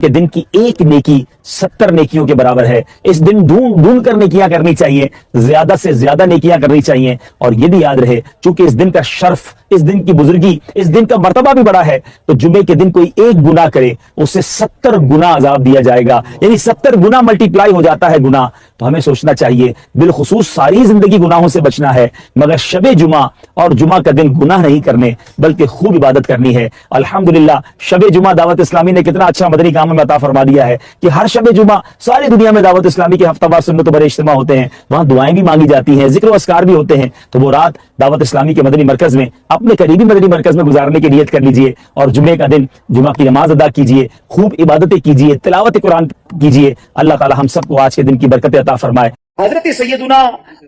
کہ دن کی ایک نیکی 70 نیکیوں کے برابر ہے. اس دن ڈھونڈ ڈھونڈ کر نیکیاں کرنی چاہیے, زیادہ سے زیادہ نیکیاں کرنی چاہیے. اور یہ بھی یاد رہے چونکہ اس دن کا شرف, اس دن کی بزرگی, اس دن کا مرتبہ بھی بڑا ہے, تو جمعے کے دن کوئی ایک گناہ کرے اسے 70 گنا عذاب دیا جائے گا, یعنی 70 گنا ملٹیپلائی ہو جاتا ہے گناہ. تو ہمیں سوچنا چاہیے بالخصوص ساری زندگی گناہوں سے بچنا ہے, مگر شب جمعہ اور جمعہ کا دن گناہ نہیں کرنے بلکہ خوب عبادت کرنی ہے. الحمدللہ شب جمعہ دعوت اسلامی نے کتنا اچھا مدنی کام میں عطا فرما دیا ہے کہ ہر شب جمعہ ساری دنیا میں دعوت اسلامی کے ہفتہ وار سنت و بڑے اجتماع ہوتے ہیں, وہاں دعائیں بھی مانگی جاتی ہیں, ذکر و اذکار بھی ہوتے ہیں. تو وہ رات دعوت اسلامی کے مدنی مرکز میں اپنے قریبی مدنی مرکز میں گزارنے کی نیت کر لیجئے, اور جمعے کا دن جمعہ کی نماز ادا کیجئے, خوب عبادتیں کیجئے, تلاوت قرآن کیجئے. اللہ تعالی ہم سب کو آج کے دن کی برکت عطا فرمائے. حضرت سیدنا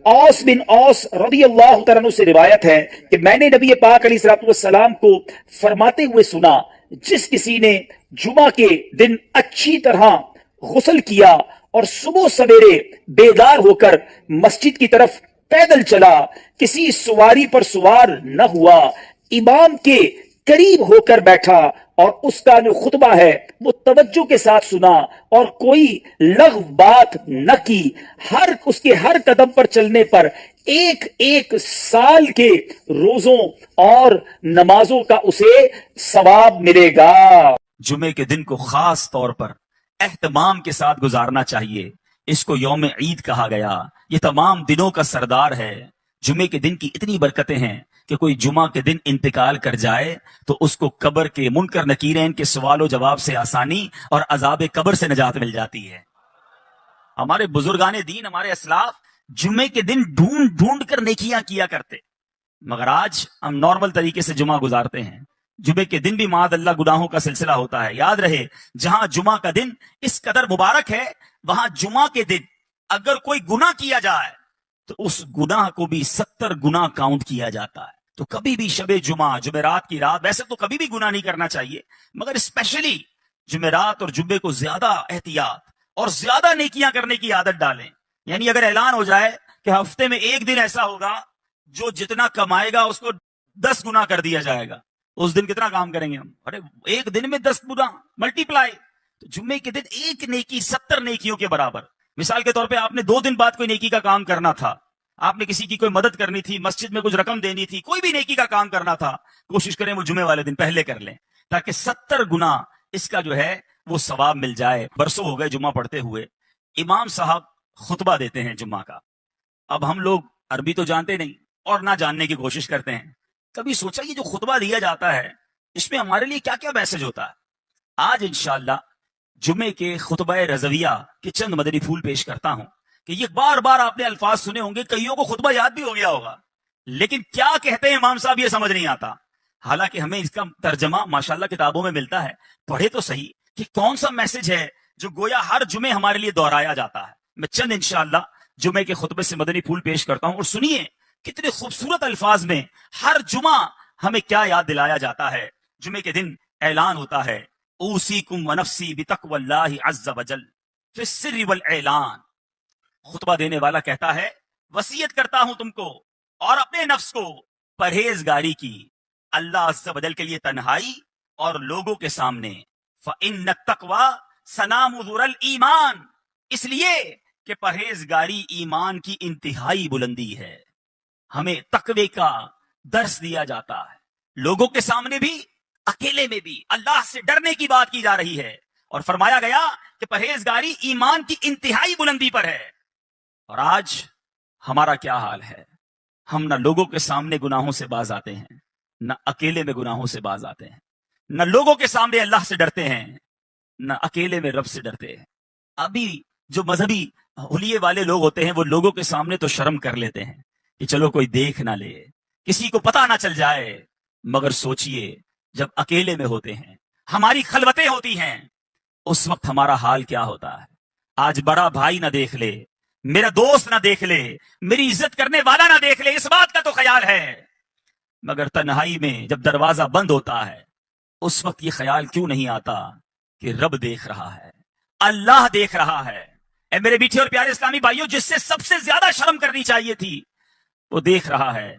اوس بن اوس رضی اللہ تعالیٰ عنہ سے روایت ہے کہ میں نے نبی پاک علیہ الصلوۃ والسلام کو فرماتے ہوئے سنا, جس کسی نے جمعہ کے دن اچھی طرح غسل کیا اور صبح سویرے بیدار ہو کر مسجد کی طرف پیدل چلا, کسی سواری پر سوار نہ ہوا, امام کے قریب ہو کر بیٹھا اور اس کا جو خطبہ ہے وہ توجہ کے ساتھ سنا اور کوئی لغو بات نہ کی, اس کے ہر قدم پر چلنے پر ایک ایک سال کے روزوں اور نمازوں کا اسے ثواب ملے گا. جمعے کے دن کو خاص طور پر اہتمام کے ساتھ گزارنا چاہیے. اس کو یوم عید کہا گیا, یہ تمام دنوں کا سردار ہے. جمعے کے دن کی اتنی برکتیں ہیں کہ کوئی جمعہ کے دن انتقال کر جائے تو اس کو قبر کے منکر نکیرین کے سوال و جواب سے آسانی اور عذاب قبر سے نجات مل جاتی ہے. ہمارے بزرگان دین, ہمارے اسلاف جمعے کے دن ڈھونڈ ڈھونڈ کر نیکیاں کیا کرتے, مگر آج ہم نارمل طریقے سے جمعہ گزارتے ہیں. جمعے کے دن بھی معاذ اللہ گناہوں کا سلسلہ ہوتا ہے. یاد رہے جہاں جمعہ کا دن اس قدر مبارک ہے, وہاں جمعہ کے دن اگر کوئی گناہ کیا جائے تو اس گناہ کو بھی 70 گنا کاؤنٹ کیا جاتا ہے. تو کبھی بھی شب جمعہ, جمعرات کی رات, ویسے تو کبھی بھی گناہ نہیں کرنا چاہیے, مگر اسپیشلی جمعرات اور جمعے کو زیادہ احتیاط اور زیادہ نیکیاں کرنے کی عادت ڈالیں. یعنی اگر اعلان ہو جائے کہ ہفتے میں ایک دن ایسا ہوگا جو جتنا کمائے گا اس کو 10 گنا کر دیا جائے گا, اس دن کتنا کام کریں گے ہم؟ ارے ایک دن میں 10 گنا ملٹیپلائی. تو جمعے کے دن ایک نیکی 70 نیکیوں کے برابر. مثال کے طور پہ آپ نے 2 دن بعد کوئی نیکی کا کام کرنا تھا, آپ نے کسی کی کوئی مدد کرنی تھی, مسجد میں کچھ رقم دینی تھی, کوئی بھی نیکی کا کام کرنا تھا, کوشش کریں وہ جمعے والے دن پہلے کر لیں تاکہ 70 گنا اس کا جو ہے وہ ثواب مل جائے. برسوں ہو گئے جمعہ پڑھتے ہوئے, امام صاحب خطبہ دیتے ہیں جمعہ کا. اب ہم لوگ عربی تو جانتے نہیں اور نہ جاننے کی کوشش کرتے ہیں. کبھی سوچا یہ جو خطبہ دیا جاتا ہے اس میں ہمارے لیے کیا کیا میسج ہوتا ہے؟ آج انشاءاللہ جمعے کے خطبہ رضویہ کے چند مدنی پھول پیش کرتا ہوں کہ یہ بار بار آپ نے الفاظ سنے ہوں گے, کئیوں کو خطبہ یاد بھی ہو گیا ہوگا, لیکن کیا کہتے ہیں امام صاحب یہ سمجھ نہیں آتا. حالانکہ ہمیں اس کا ترجمہ ماشاءاللہ کتابوں میں ملتا ہے, پڑھے تو صحیح کہ کون سا میسج ہے جو گویا ہر جمعے ہمارے لیے دہرایا جاتا ہے. میں چند انشاءاللہ جمعے کے خطبے سے مدنی پھول پیش کرتا ہوں اور سنیے کتنے خوبصورت الفاظ میں ہر جمعہ ہمیں کیا یاد دلایا جاتا ہے. جمعے کے دن اعلان ہوتا ہے, اوصیکم ونفسی بتقوی اللہ عز وجل فی السر والاعلان. خطبہ دینے والا کہتا ہے وصیت کرتا ہوں تم کو اور اپنے نفس کو پرہیزگاری کی, اللہ عز و جل کے لیے تنہائی اور لوگوں کے سامنے. فإن التقوی سنام ذر الایمان, اس لیے کہ پرہیزگاری ایمان کی انتہائی بلندی ہے. ہمیں تقوی کا درس دیا جاتا ہے, لوگوں کے سامنے بھی اکیلے میں بھی اللہ سے ڈرنے کی بات کی جا رہی ہے, اور فرمایا گیا کہ پرہیزگاری ایمان کی انتہائی بلندی پر ہے. اور آج ہمارا کیا حال ہے؟ ہم نہ لوگوں کے سامنے گناہوں سے باز آتے ہیں, نہ اکیلے میں گناہوں سے باز آتے ہیں, نہ لوگوں کے سامنے اللہ سے ڈرتے ہیں, نہ اکیلے میں رب سے ڈرتے ہیں. ابھی جو مذہبی حلیے والے لوگ ہوتے ہیں وہ لوگوں کے سامنے تو شرم کر لیتے ہیں کہ چلو کوئی دیکھ نہ لے, کسی کو پتہ نہ چل جائے, مگر سوچئے جب اکیلے میں ہوتے ہیں, ہماری خلوتیں ہوتی ہیں, اس وقت ہمارا حال کیا ہوتا ہے؟ آج بڑا بھائی نہ دیکھ لے, میرا دوست نہ دیکھ لے, میری عزت کرنے والا نہ دیکھ لے, اس بات کا تو خیال ہے, مگر تنہائی میں جب دروازہ بند ہوتا ہے اس وقت یہ خیال کیوں نہیں آتا کہ رب دیکھ رہا ہے, اللہ دیکھ رہا ہے. اے میرے میٹھے اور پیارے اسلامی بھائیوں, جس سے سب سے زیادہ شرم کرنی چاہیے تھی وہ دیکھ رہا ہے,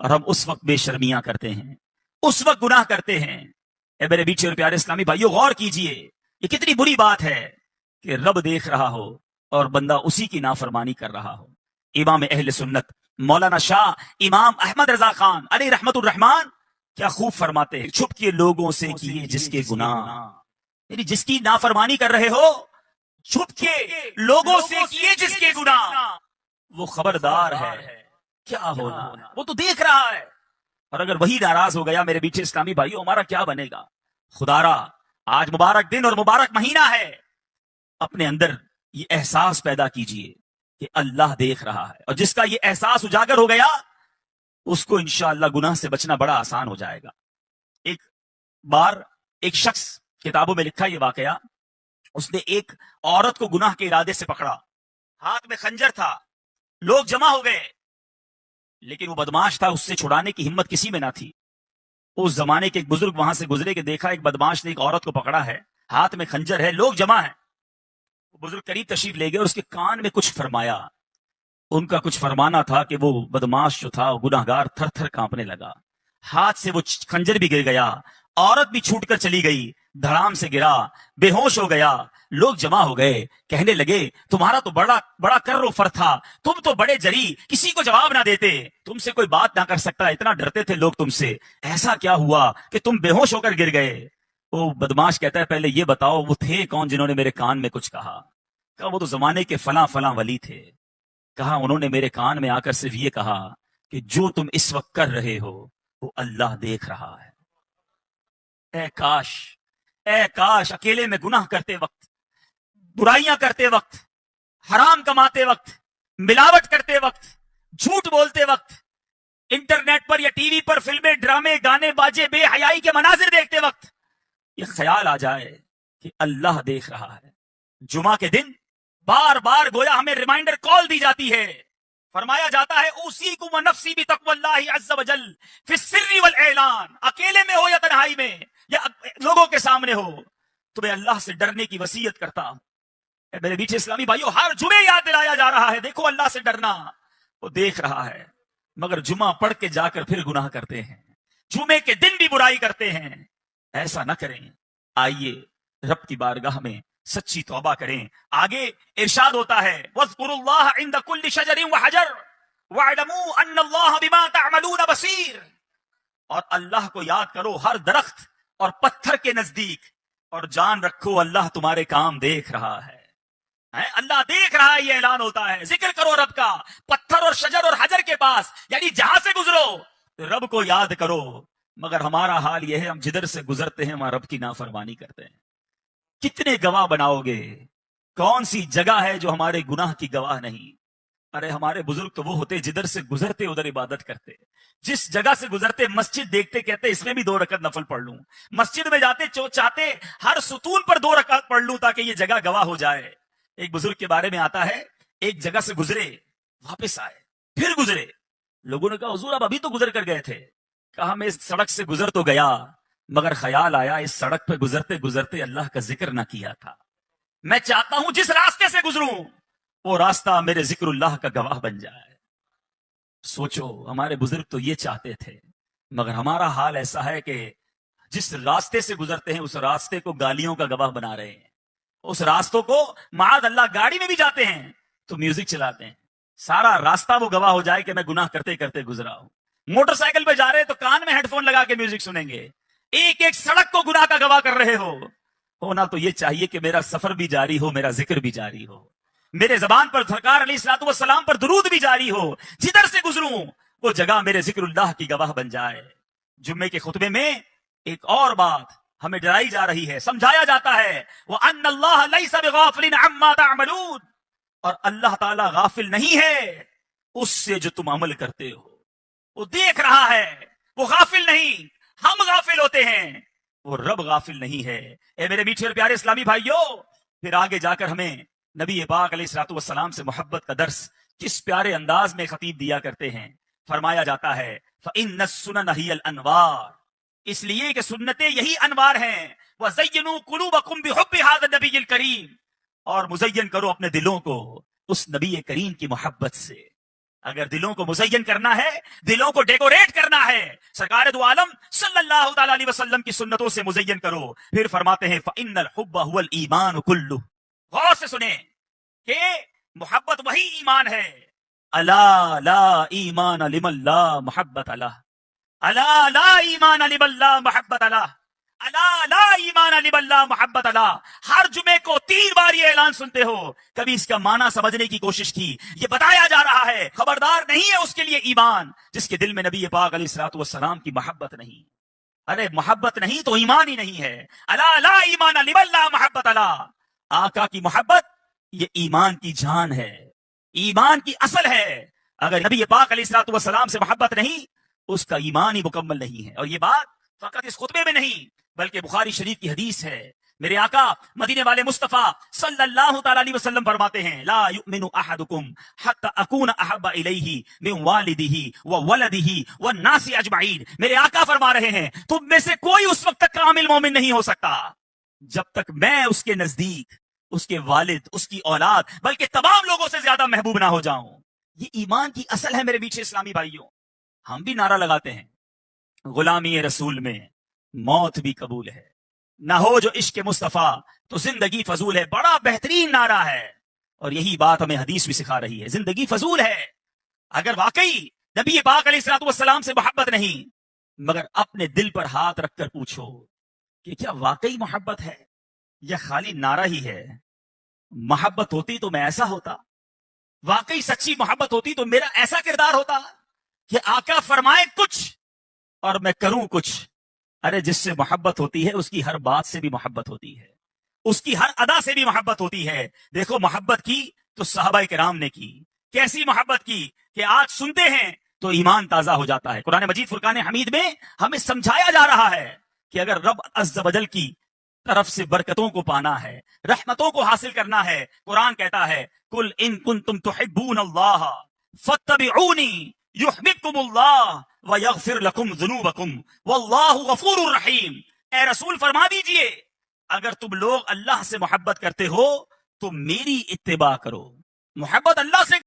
اور ہم اس وقت بے شرمیاں کرتے ہیں, اس وقت گناہ کرتے ہیں. اے میرے میٹھے اور پیارے اسلامی بھائیوں غور کیجئے, یہ کتنی بری بات ہے کہ رب دیکھ رہا ہو اور بندہ اسی کی نافرمانی کر رہا ہو. امام اہل سنت مولانا شاہ امام احمد رضا خان علیہ رحمت الرحمان کیا خوب فرماتے ہیں, چھپ کے لوگوں سے کیے جس کے گناہ, یعنی جس کی نافرمانی کر رہے ہو چھپ کے لوگوں سے کیے جس کے گناہ, وہ خبردار ہے کیا ہونا, وہ تو دیکھ رہا ہے. اور اگر وہی ناراض ہو گیا میرے بیچے اسلامی بھائیو, ہمارا کیا بنے گا؟ خدارا آج مبارک دن اور مبارک مہینہ ہے, اپنے اندر یہ احساس پیدا کیجئے کہ اللہ دیکھ رہا ہے, اور جس کا یہ احساس اجاگر ہو گیا اس کو انشاءاللہ گناہ سے بچنا بڑا آسان ہو جائے گا. ایک بار ایک شخص, کتابوں میں لکھا یہ واقعہ, اس نے ایک عورت کو گناہ کے ارادے سے پکڑا, ہاتھ میں خنجر تھا, لوگ جمع ہو گئے, لیکن وہ بدماش تھا, اس سے چھڑانے کی ہمت کسی میں نہ تھی. اس زمانے کے ایک بزرگ وہاں سے گزرے کہ دیکھا ایک بدماش نے ایک عورت کو پکڑا ہے, ہاتھ میں خنجر ہے, لوگ جمع ہیں. بزرگ قریب تشریف لے گئے اور اس کے کان میں کچھ فرمایا. ان کا کچھ فرمانا تھا کہ وہ بدماش جو تھا, وہ گناہگار تھر تھر کانپنے لگا, ہاتھ سے وہ خنجر بھی گر گیا, عورت بھی چھوٹ کر چلی گئی, دھڑام سے گرا, بے ہوش ہو گیا. لوگ جمع ہو گئے, کہنے لگے تمہارا تو بڑا کر و فر تھا, تم تو بڑے جری, کسی کو جواب نہ دیتے, تم سے کوئی بات نہ کر سکتا, اتنا ڈرتے تھے لوگ تم سے, ایسا کیا ہوا کہ تم بے ہوش ہو کر گر گئے؟ وہ بدماش کہتا ہے پہلے یہ بتاؤ وہ تھے کون جنہوں نے میرے کان میں کچھ کہا؟ کہا وہ تو زمانے کے فلاں فلاں ولی تھے. کہا انہوں نے میرے کان میں آ کر صرف یہ کہا کہ جو تم اس وقت کر رہے ہو وہ اللہ دیکھ رہا ہے. اے کاش اکیلے میں گناہ کرتے وقت, برائیاں کرتے وقت, حرام کماتے وقت, ملاوٹ کرتے وقت, جھوٹ بولتے وقت, انٹرنیٹ پر یا ٹی وی پر فلمیں, ڈرامے, گانے باجے, بے حیائی کے مناظر دیکھتے وقت یہ خیال آ جائے کہ اللہ دیکھ رہا ہے. جمعہ کے دن بار بار گویا ہمیں ریمائنڈر کال دی جاتی ہے, فرمایا جاتا ہے اوصیکم ونفسی بتقوی اللہ عز وجل فی السر والاعلان, اکیلے میں ہو یا تنہائی میں یا لوگوں کے سامنے ہو, تمہیں اللہ سے ڈرنے کی وصیت کرتا ہوں. میرے بیچے اسلامی بھائیو, ہر جمعے یاد دلایا جا رہا ہے دیکھو اللہ سے ڈرنا, وہ دیکھ رہا ہے. مگر جمعہ پڑھ کے جا کر پھر گناہ کرتے ہیں, جمعے کے دن بھی برائی کرتے ہیں. ایسا نہ کریں, آئیے رب کی بارگاہ میں سچی توبہ کریں. آگے ارشاد ہوتا ہے وَاذْكُرُوا اللَّهَ عِنْدَ كُلِّ شَجَرٍ وَحَجَرٍ وَاعْلَمُوا أَنَّ اللَّهَ بِمَا تَعْمَلُونَ بَصِيرٌ, اور اللہ کو یاد کرو ہر درخت اور پتھر کے نزدیک, اور جان رکھو اللہ تمہارے کام دیکھ رہا ہے. اللہ دیکھ رہا ہے, یہ اعلان ہوتا ہے. ذکر کرو رب کا پتھر اور شجر اور حجر کے پاس, یعنی جہاں سے گزرو رب کو یاد کرو. مگر ہمارا حال یہ ہے, ہم جدھر سے گزرتے ہیں وہاں رب کی نافرمانی کرتے ہیں. کتنے گواہ بناؤ گے؟ کون سی جگہ ہے جو ہمارے گناہ کی گواہ نہیں؟ ارے ہمارے بزرگ تو وہ ہوتے جدھر سے گزرتے ادھر عبادت کرتے, جس جگہ سے گزرتے مسجد دیکھتے کہتے اس میں بھی 2 رکعت نفل پڑھ لوں, مسجد میں جاتے چاہتے ہر ستون پر 2 رکعت پڑھ لوں تاکہ یہ جگہ گواہ ہو جائے. ایک بزرگ کے بارے میں آتا ہے, ایک جگہ سے گزرے, واپس آئے, پھر گزرے. لوگوں نے کہا حضور آپ ابھی تو گزر کر گئے تھے. کہا میں اس سڑک سے گزر تو گیا, مگر خیال آیا اس سڑک پہ گزرتے گزرتے اللہ کا ذکر نہ کیا تھا. میں چاہتا ہوں جس راستے سے گزروں وہ راستہ میرے ذکر اللہ کا گواہ بن جائے. سوچو ہمارے بزرگ تو یہ چاہتے تھے, مگر ہمارا حال ایسا ہے کہ جس راستے سے گزرتے ہیں اس راستے کو گالیوں کا گواہ بنا رہے ہیں. اس راستوں کو معاذ اللہ گاڑی میں بھی جاتے ہیں تو میوزک چلاتے ہیں, سارا راستہ وہ گواہ ہو جائے کہ میں گناہ کرتے کرتے گزرا ہوں. موٹر سائیکل پہ جا رہے تو کان میں ہیڈ فون لگا کے میوزک سنیں گے, ایک ایک سڑک کو گناہ کا گواہ کر رہے ہو. ہونا تو یہ چاہیے کہ میرا سفر بھی جاری ہو, میرا ذکر بھی جاری ہو, میرے زبان پر سرکار علیہ الصلوۃ والسلام پر درود بھی جاری ہو. جدھر سے گزروں وہ جگہ میرے ذکر اللہ کی گواہ بن جائے. جمعے کے خطبے میں ایک اور بات ہمیں ڈرائی جا رہی ہے, سمجھایا جاتا ہے وَأَنَّ اللَّهَ لَيْسَ بِغَافِلٍ عَمَّا تَعْمَلُونَ, اور اللہ تعالیٰ غافل نہیں ہے اس سے جو تم عمل کرتے ہو. وہ دیکھ رہا ہے, وہ غافل نہیں, ہم غافل ہوتے ہیں, وہ رب غافل نہیں ہے. اے میرے میٹھے اور پیارے اسلامی بھائیوں, پھر آگے جا کر ہمیں نبی پاک علیہ الصلوۃ والسلام سے محبت کا درس کس پیارے انداز میں خطیب دیا کرتے ہیں. فرمایا جاتا ہے فَإِنَّ السُّنَنَ هِيَ الْأَنْوَارُ, اس لیے کہ سنتیں یہی انوار ہیں. وَزَيِّنُوا قُلُوبَكُمْ بِحُبِّ هَذَا النَّبِيِّ الْكَرِيمِ, اور مزین کرو اپنے دلوں کو اس نبی کریم کی محبت سے. اگر دلوں کو مزین کرنا ہے، دلوں کو ڈیکوریٹ کرنا ہے، سرکار دو عالم صلی اللہ تعالی علیہ وسلم کی سنتوں سے مزین کرو۔ پھر فرماتے ہیں فَإِنَّ الْحُبَّ هُوَ الْإِيمَانُ كُلُّهُ، غور سے سنیں کہ محبت وہی ایمان ہے۔ الا لا ایمان لمن لا محبت لہ، الا لا ایمان لمن لا محبت لہ، الا لا ایمان لمن لا محبت لہ۔ ہر جمعے کو 3 بار یہ اعلان سنتے ہو، کبھی اس کا معنی سمجھنے کی کوشش کی؟ یہ بتایا جا رہا ہے خبردار نہیں ہے اس کے لیے ایمان جس کے دل میں نبی پاک علیہ الصلوۃ والسلام کی محبت نہیں۔ ارے محبت نہیں تو ایمان ہی نہیں ہے۔ الا لا ایمان لمن لا محبت لہ، آقا کی محبت یہ ایمان کی جان ہے، ایمان کی اصل ہے۔ اگر نبی پاک علیہ الصلوۃ والسلام سے محبت نہیں، اس کا ایمان ہی مکمل نہیں ہے۔ اور یہ بات فقط اس خطبے میں نہیں بلکہ بخاری شریف کی حدیث ہے۔ میرے آقا مدینے والے مصطفیٰ صلی اللہ تعالی علیہ وسلم فرماتے ہیں لا یؤمن احدکم حتی اکون احب الیہ من والدہ وولدہ والناس اجمعین۔ میرے آقا فرما رہے ہیں تم میں سے کوئی اس وقت تک کامل مومن نہیں ہو سکتا جب تک میں اس کے نزدیک، اس کے والد، اس کی اولاد، بلکہ تمام لوگوں سے زیادہ محبوب نہ ہو جاؤں۔ یہ ایمان کی اصل ہے میرے پیچھے اسلامی بھائیوں۔ ہم بھی نعرہ لگاتے ہیں غلامی رسول میں موت بھی قبول ہے، نہ ہو جو عشق مصطفیٰ تو زندگی فضول ہے۔ بڑا بہترین نعرہ ہے، اور یہی بات ہمیں حدیث بھی سکھا رہی ہے۔ زندگی فضول ہے اگر واقعی نبی پاک علیہ الصلوۃ والسلام سے محبت نہیں، مگر اپنے دل پر ہاتھ رکھ کر پوچھو کہ کیا واقعی محبت ہے یا خالی نعرہ ہی ہے؟ محبت ہوتی تو میں ایسا ہوتا، واقعی سچی محبت ہوتی تو میرا ایسا کردار ہوتا کہ آقا فرمائے کچھ اور میں کروں کچھ۔ ارے جس سے محبت ہوتی ہے اس کی ہر بات سے بھی محبت ہوتی ہے، اس کی ہر ادا سے بھی محبت ہوتی ہے۔ دیکھو محبت کی تو صحابہ کرام نے کی، کیسی محبت کی کہ آج سنتے ہیں تو ایمان تازہ ہو جاتا ہے۔ قرآن مجید فرقان حمید میں ہمیں سمجھایا جا رہا ہے کہ اگر رب عز و جل کی طرف سے برکتوں کو پانا ہے، رحمتوں کو حاصل کرنا ہے، قرآن کہتا ہے قل ان کنتم تحبون اللہ فاتبعونی یحببکم اللہ ویغفر لکم ذنوبکم واللہ غفور الرحیم۔ اے رسول فرما دیجئے اگر تم لوگ اللہ سے محبت کرتے ہو تو میری اتباع کرو۔ محبت اللہ سے